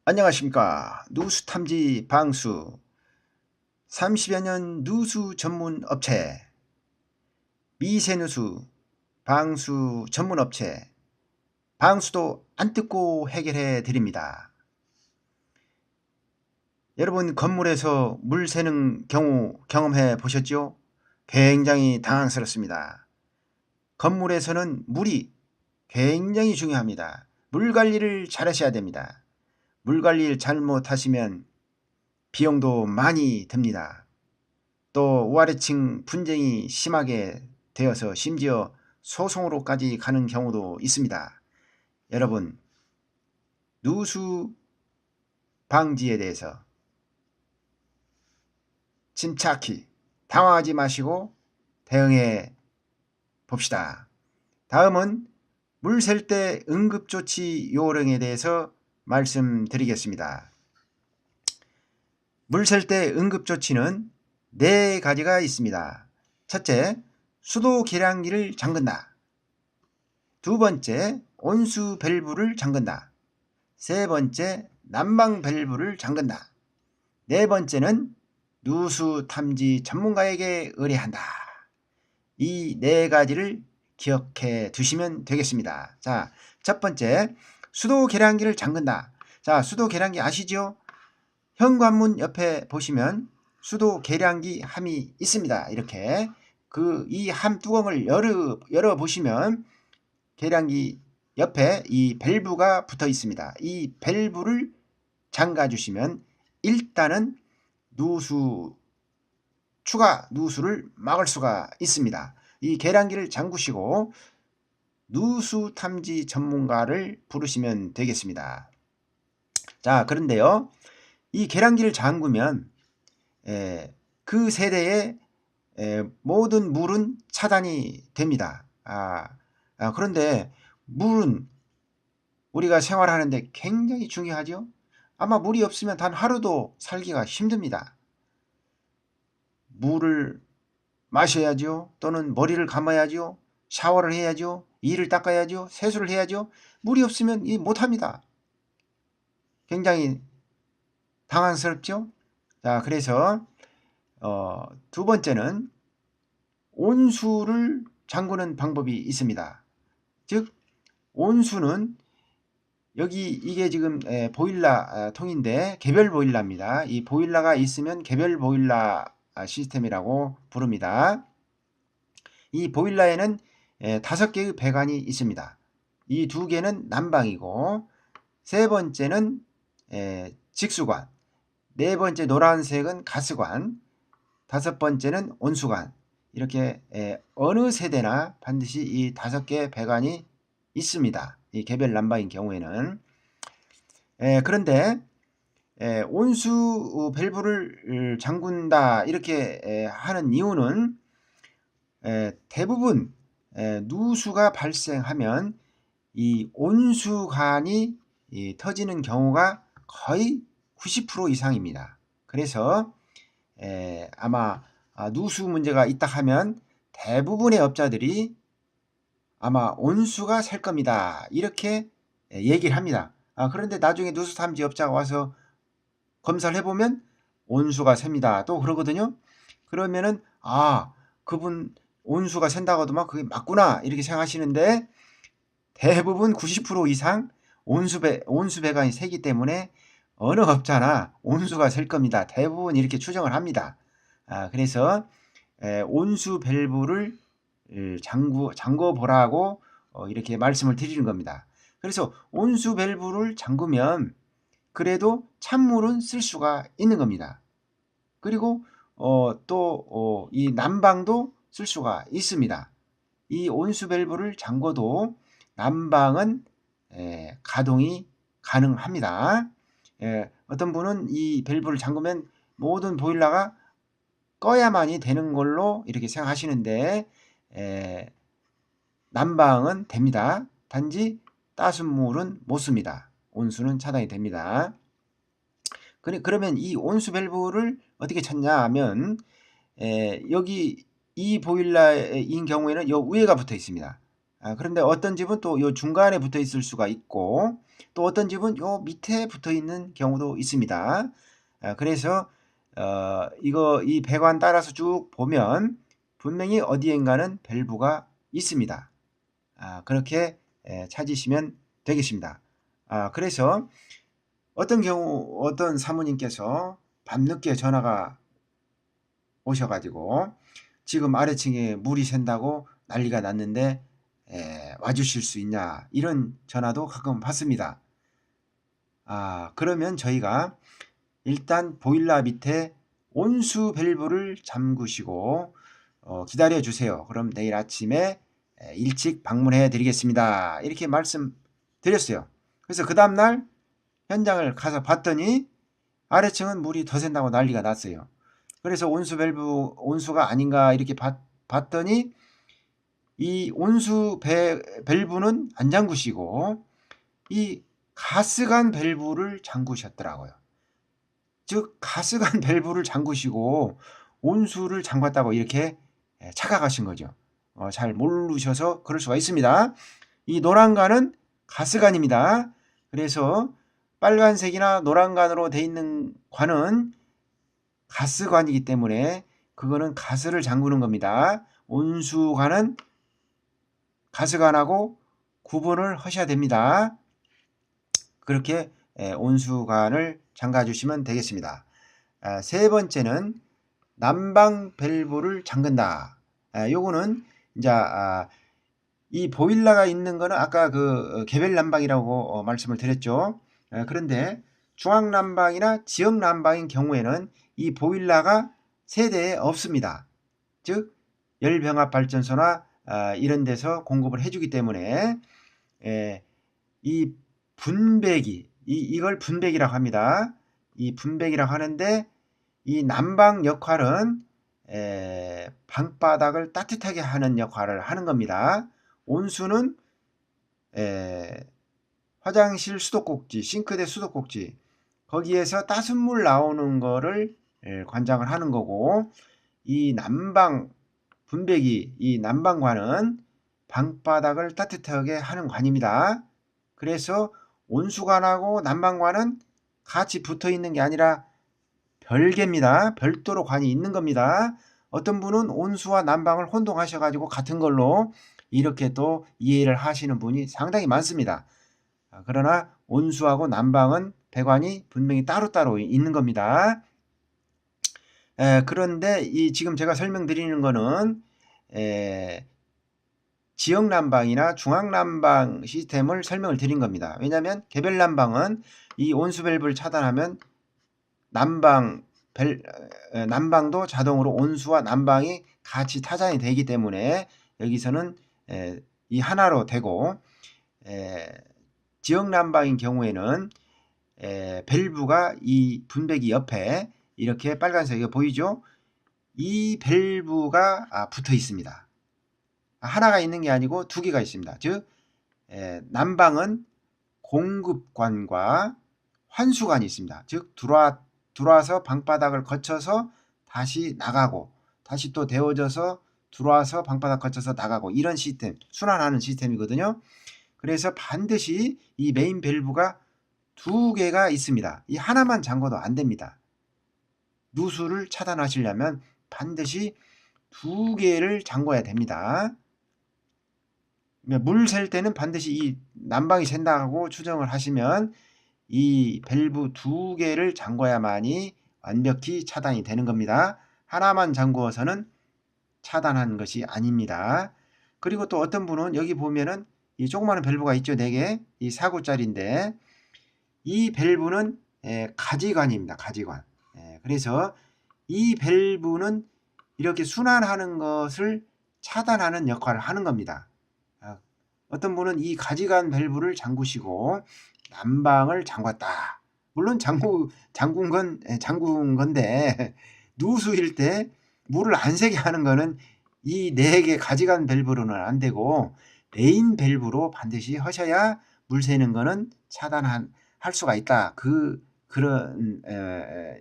안녕하십니까. 누수탐지 방수 30여 년 누수 전문 업체 미세누수 방수 전문 업체 방수도 안 뜯고 해결해 드립니다. 여러분 건물에서 물 새는 경우 경험해 보셨죠? 굉장히 당황스럽습니다. 건물에서는 물이 굉장히 중요합니다. 물 관리를 잘 하셔야 됩니다. 물 관리를 잘못하시면 비용도 많이 듭니다. 또 우아래층 분쟁이 심하게 되어서 심지어 소송으로까지 가는 경우도 있습니다. 여러분, 누수 방지에 대해서 침착히 당황하지 마시고 대응해 봅시다. 다음은 물 셀 때 응급조치 요령에 대해서 말씀드리겠습니다. 물 셀 때 응급조치는 4가지가 있습니다. 첫째, 수도 계량기를 잠근다. 두 번째, 온수 밸브를 잠근다. 세 번째, 난방 밸브를 잠근다. 네 번째는 누수 탐지 전문가에게 의뢰한다. 이 4가지를 기억해 두시면 되겠습니다. 자, 첫 번째, 수도 계량기를 잠근다. 자, 수도 계량기 아시죠? 현관문 옆에 보시면 수도 계량기 함이 있습니다. 이렇게 이 함 뚜껑을 열어 보시면 계량기 옆에 이 밸브가 붙어 있습니다. 이 밸브를 잠가 주시면 일단은 추가 누수를 막을 수가 있습니다. 이 계량기를 잠그시고 누수 탐지 전문가를 부르시면 되겠습니다. 자, 그런데요, 이 계량기를 잠그면 그 세대의 모든 물은 차단이 됩니다. 그런데 물은 우리가 생활하는데 굉장히 중요하죠. 아마 물이 없으면 단 하루도 살기가 힘듭니다. 물을 마셔야죠. 또는 머리를 감아야죠. 샤워를 해야죠. 이를 닦아야죠. 세수를 해야죠. 물이 없으면 못합니다. 굉장히 당황스럽죠. 자, 그래서 두 번째는 온수를 잠그는 방법이 있습니다. 즉 온수는 이게 지금 보일러 통인데 개별 보일러입니다. 이 보일러가 있으면 개별 보일러 시스템이라고 부릅니다. 이 보일러에는 5개의 배관이 있습니다. 이 2개는 난방이고, 세 번째는 직수관, 네 번째 노란색은 가스관, 5번째는 온수관. 이렇게 어느 세대나 반드시 이 5개 배관이 있습니다. 이 개별 난방인 경우에는. 그런데 온수 밸브를 잠근다 이렇게 하는 이유는 대부분 누수가 발생하면 이 온수관이 터지는 경우가 거의 90% 이상입니다. 그래서 아마 누수 문제가 있다 하면 대부분의 업자들이 아마 온수가 셀 겁니다. 이렇게 얘기를 합니다. 그런데 나중에 누수 탐지 업자가 와서 검사를 해보면 온수가 셉니다. 또 그러거든요. 그러면은 그분 온수가 샌다고 하더만 그게 맞구나 이렇게 생각하시는데, 대부분 90% 이상 온수 배관이 새기 때문에 어느 업자나 온수가 셀 겁니다. 대부분 이렇게 추정을 합니다. 그래서 온수 밸브를 잠궈 보라고 이렇게 말씀을 드리는 겁니다. 그래서 온수 밸브를 잠그면 그래도 찬물은 쓸 수가 있는 겁니다. 그리고 또 이 난방도 쓸 수가 있습니다. 이 온수 밸브를 잠궈도 난방은 가동이 가능합니다. 어떤 분은 이 밸브를 잠그면 모든 보일러가 꺼야만이 되는 걸로 이렇게 생각하시는데 난방은 됩니다. 단지 따순물은 못 씁니다. 온수는 차단이 됩니다. 그러면 이 온수 밸브를 어떻게 찾냐 하면 여기 이 보일러인 경우에는 요 위에가 붙어 있습니다. 그런데 어떤 집은 또 요 중간에 붙어 있을 수가 있고, 또 어떤 집은 요 밑에 붙어 있는 경우도 있습니다. 그래서 이 배관 따라서 쭉 보면 분명히 어디엔가는 밸브가 있습니다. 그렇게 찾으시면 되겠습니다. 그래서 어떤 경우 어떤 사모님께서 밤늦게 전화가 오셔가지고 지금 아래층에 물이 샌다고 난리가 났는데 와주실 수 있냐, 이런 전화도 가끔 받습니다. 그러면 저희가 일단 보일러 밑에 온수 밸브를 잠그시고 기다려 주세요. 그럼 내일 아침에 일찍 방문해 드리겠습니다. 이렇게 말씀드렸어요. 그래서 그 다음날 현장을 가서 봤더니 아래층은 물이 더 샌다고 난리가 났어요. 그래서 온수 밸브 온수가 아닌가 이렇게 봤더니 이 온수 밸브는 안 잠그시고 이 가스관 밸브를 잠그셨더라고요. 즉 가스관 밸브를 잠그시고 온수를 잠갔다고 이렇게 착각하신 거죠. 잘 모르셔서 그럴 수가 있습니다. 이 노란관은 가스관입니다. 그래서 빨간색이나 노란관으로 되어 있는 관은 가스관이기 때문에 그거는 가스를 잠그는 겁니다. 온수관은 가스관하고 구분을 하셔야 됩니다. 그렇게 온수관을 잠가 주시면 되겠습니다. 세 번째는 난방 밸브를 잠근다. 요거는 이제 이 보일러가 있는 거는 아까 그 개별 난방이라고 말씀을 드렸죠. 그런데 중앙 난방이나 지역 난방인 경우에는 이 보일러가 세대에 없습니다. 즉 열병합 발전소나 이런 데서 공급을 해주기 때문에 이 분배기, 이걸 분배기라고 합니다. 이 분배기라고 하는데 이 난방 역할은 방바닥을 따뜻하게 하는 역할을 하는 겁니다. 온수는 화장실 수도꼭지, 싱크대 수도꼭지, 거기에서 따뜻한 물 나오는 거를 관장을 하는 거고, 이 난방 분배기, 이 난방관은 방바닥을 따뜻하게 하는 관입니다. 그래서 온수관하고 난방관은 같이 붙어 있는 게 아니라 별개입니다. 별도로 관이 있는 겁니다. 어떤 분은 온수와 난방을 혼동하셔가지고 같은 걸로 이렇게 또 이해를 하시는 분이 상당히 많습니다. 그러나 온수하고 난방은 배관이 분명히 따로따로 있는 겁니다. 그런데 지금 제가 설명드리는 거는 지역 난방이나 중앙 난방 시스템을 설명을 드린 겁니다. 왜냐하면 개별 난방은 이 온수 밸브를 차단하면 난방도 자동으로 온수와 난방이 같이 타장이 되기 때문에 여기서는 이 하나로 되고, 지역 난방인 경우에는 밸브가 이 분배기 옆에 이렇게 빨간색이 보이죠? 이 밸브가 붙어 있습니다. 하나가 있는 게 아니고 두 개가 있습니다. 즉 난방은 공급관과 환수관이 있습니다. 즉 들어와서 방바닥을 거쳐서 다시 나가고, 다시 또 데워져서 들어와서 방바닥 거쳐서 나가고, 이런 시스템, 순환하는 시스템이거든요. 그래서 반드시 이 메인 밸브가 두 개가 있습니다. 이 하나만 잠궈도 안 됩니다. 누수를 차단하시려면 반드시 두 개를 잠궈야 됩니다. 물 셀 때는 반드시 이 난방이 샌다고 추정을 하시면 이 밸브 두 개를 잠궈야만이 완벽히 차단이 되는 겁니다. 하나만 잠그어서는 차단한 것이 아닙니다. 그리고 또 어떤 분은 여기 보면은 이 조그마한 밸브가 있죠. 4개, 이 4구짜리인데 이 밸브는 가지관입니다. 가지관. 그래서 이 밸브는 이렇게 순환하는 것을 차단하는 역할을 하는 겁니다. 어떤 분은 이 가지관 밸브를 잠그시고 난방을 잠갔다. 물론 잠군 건데 누수일 때 물을 안 새게 하는 거는 이 4개 가지관 밸브로는 안 되고 메인 밸브로 반드시 하셔야 물 새는 거는 차단할 수가 있다. 그런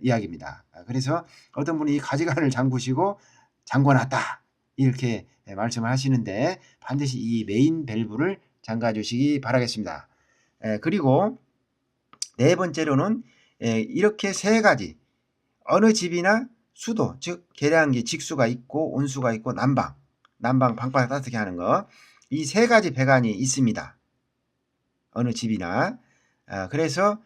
이야기입니다. 그래서 어떤 분이 이 가지관을 잠그시고 잠궈놨다 이렇게 말씀을 하시는데 반드시 이 메인 밸브를 잠가 주시기 바라겠습니다. 그리고 네 번째로는 이렇게 세 가지 어느 집이나 수도 즉 계량기 직수가 있고 온수가 있고 난방 방바닥 따뜻하게 하는 거 이 세 가지 배관이 있습니다. 어느 집이나 그래서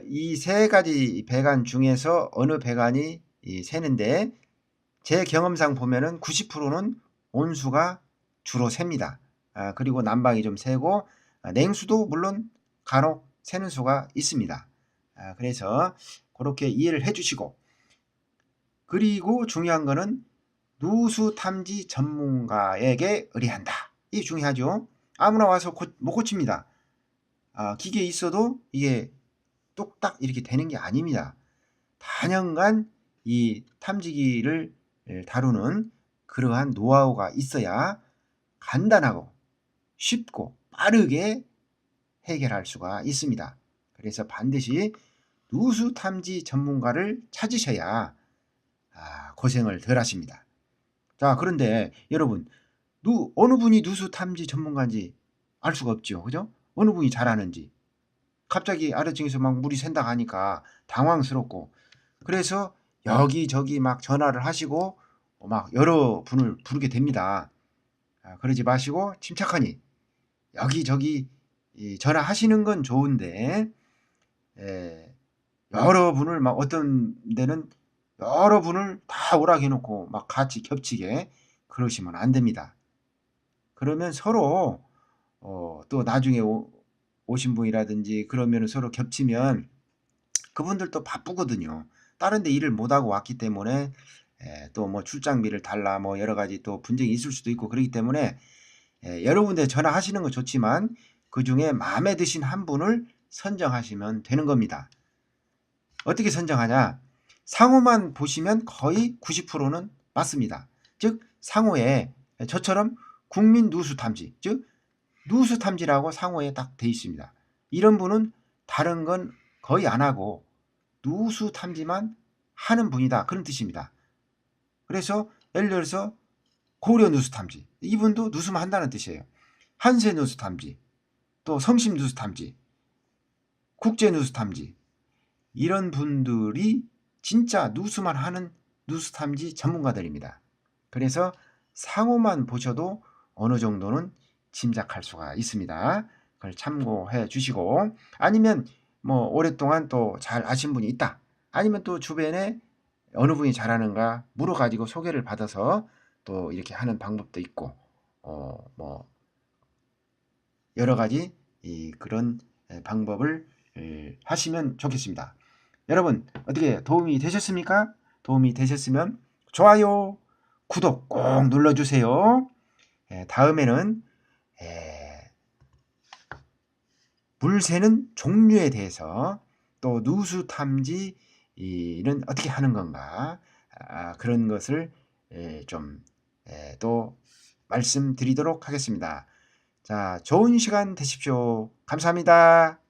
이 세 가지 배관 중에서 어느 배관이 새는데 제 경험상 보면은 90%는 온수가 주로 셉니다. 그리고 난방이 좀 새고 냉수도 물론 간혹 새는 수가 있습니다. 그래서 그렇게 이해를 해 주시고 그리고 중요한 거는 누수 탐지 전문가에게 의뢰한다. 이게 중요하죠. 아무나 와서 못 고칩니다. 기계에 있어도 이게 뚝딱 이렇게 되는 게 아닙니다. 단연간 이 탐지기를 다루는 그러한 노하우가 있어야 간단하고 쉽고 빠르게 해결할 수가 있습니다. 그래서 반드시 누수 탐지 전문가를 찾으셔야 고생을 덜 하십니다. 자, 그런데 여러분 어느 분이 누수 탐지 전문가인지 알 수가 없죠. 그죠? 어느 분이 잘하는지. 갑자기 아래층에서 막 물이 샌다 하니까 당황스럽고 그래서 여기저기 막 전화를 하시고 막 여러 분을 부르게 됩니다. 그러지 마시고 침착하니 여기저기 전화하시는 건 좋은데 여러 분을 막 어떤 데는 여러 분을 다 오라게 해놓고 막 같이 겹치게 그러시면 안 됩니다. 그러면 서로 또 나중에 오신 분이라든지 그러면 서로 겹치면 그분들도 바쁘거든요. 다른 데 일을 못하고 왔기 때문에 또 뭐 출장비를 달라 뭐 여러 가지 또 분쟁이 있을 수도 있고 그렇기 때문에 여러 군데 전화하시는 건 좋지만 그중에 마음에 드신 한 분을 선정하시면 되는 겁니다. 어떻게 선정하냐? 상호만 보시면 거의 90%는 맞습니다. 즉 상호에 저처럼 국민 누수 탐지 즉 누수 탐지라고 상호에 딱 돼 있습니다. 이런 분은 다른 건 거의 안 하고 누수 탐지만 하는 분이다 그런 뜻입니다. 그래서 예를 들어서 고려 누수 탐지 이분도 누수만 한다는 뜻이에요. 한세 누수 탐지 또 성심 누수 탐지 국제 누수 탐지 이런 분들이 진짜 누수만 하는 누수 탐지 전문가들입니다. 그래서 상호만 보셔도 어느 정도는 짐작할 수가 있습니다. 그걸 참고해 주시고 아니면 뭐 오랫동안 또 잘 아신 분이 있다. 아니면 또 주변에 어느 분이 잘하는가 물어가지고 소개를 받아서 또 이렇게 하는 방법도 있고 뭐 여러 가지 그런 방법을 하시면 좋겠습니다. 여러분 어떻게 도움이 되셨습니까? 도움이 되셨으면 좋아요, 구독 꼭 눌러주세요. 다음에는 물 새는 종류에 대해서 또 누수 탐지는 어떻게 하는 건가 그런 것을 좀 또 말씀드리도록 하겠습니다. 자, 좋은 시간 되십시오. 감사합니다.